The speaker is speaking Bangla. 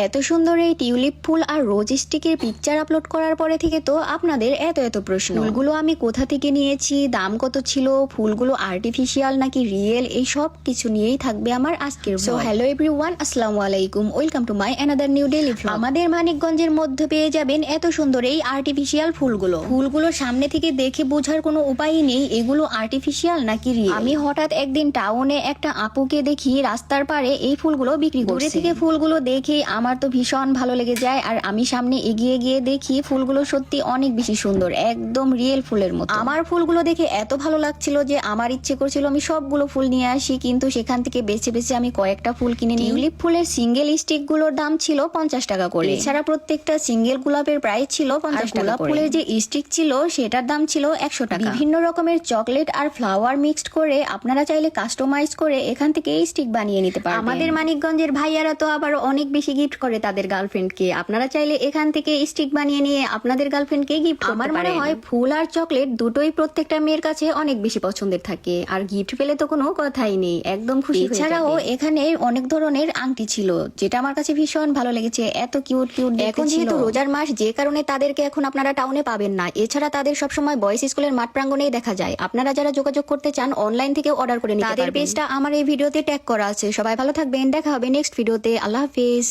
এত সুন্দর এই টিউলিপ ফুল আর রোজ স্টিকের পিকচার আপলোড করার পরে থেকে তো আপনাদের এত প্রশ্ন। ফুলগুলো আমি কোথা থেকে নিয়েছি, দাম কত ছিল, ফুলগুলো আর্টিফিশিয়াল নাকি রিয়েল, এই সব কিছু নিয়েই থাকবে আমার আজকের ব্লগ। সো হ্যালো এভরিওয়ান, আসসালামু আলাইকুম, welcome to my another new daily vlog. আমাদের মানিকগঞ্জের মধ্যে পেয়ে যাবেন এত সুন্দর এই আর্টিফিশিয়াল ফুলগুলো সামনে থেকে দেখে বোঝার কোনো উপায়ই নেই এগুলো আর্টিফিশিয়াল নাকি রিয়েল। আমি হঠাৎ একদিন টাউনে একটা আপুকে দেখি রাস্তার পারে এই ফুলগুলো বিক্রি করছে। দূরে থেকে ফুলগুলো দেখে আমার তো ভীষণ ভালো লেগে যায়, আর আমি সামনে এগিয়ে গিয়ে দেখি ফুলগুলো সত্যি অনেক বেশি সুন্দর, একদম রিয়েল ফুলের মতো। আমার ফুলগুলো দেখে এত ভালো লাগছিল যে আমার ইচ্ছে করছিল আমি সবগুলো ফুল নিয়ে আসি, কিন্তু সেখান থেকে বেছে বেছে আমি কয়েকটা ফুল কিনে নিই। টিউলিপ ফুলের সিঙ্গেল স্টিক গুলোর দাম ছিল 50 টাকা করে, এছাড়া প্রত্যেকটা সিঙ্গেল গোলাপের প্রাইস ছিল 50 টাকা। গোলাপ ফুলের যে স্টিক ছিল সেটার দাম ছিল 100 টাকা। বিভিন্ন রকমের চকলেট আর ফ্লাওয়ার মিক্সড করে আপনারা চাইলে কাস্টমাইজ করে এখান থেকে এই স্টিক বানিয়ে নিতে পারবেন। আমাদের মানিকগঞ্জের ভাইয়ারা তো আবার অনেক বেশি গিফট করে তাদের গার্লফ্রেন্ডকে, আপনারা চাইলে এখান থেকে স্টিক বানিয়ে নিয়ে আপনাদের গার্লফ্রেন্ডকে গিফট করতে পারেন। আমার মনে হয় ফুল আর চকলেট দুটোই প্রত্যেকটা মেয়ের কাছে অনেক বেশি পছন্দের থাকে, আর গিফট পেলে তো কোনো কথাই নেই, একদম খুশি হয়ে যাবে। এছাড়াও এখানে অনেক ধরনের আংটি ছিল যেটা আমার কাছে ভীষণ ভালো লেগেছে, এত কিউট এখন যেহেতু রোজার মাস, যে কারণে তাদেরকে এখন আপনারা টাউনে পাবেন না, এছাড়া তাদের সবসময় বয়েজ স্কুলের মাঠ প্রাঙ্গণেই দেখা যায়। আপনারা যারা যোগাযোগ করতে চান অনলাইন থেকে অর্ডার করে নিতে পারবেন। তাদের পেজটা আমার এই ভিডিওতে ট্যাগ করা আছে। সবাই ভালো থাকবেন, দেখা হবে নেক্সট ভিডিওতে। আল্লাহ হাফেজ।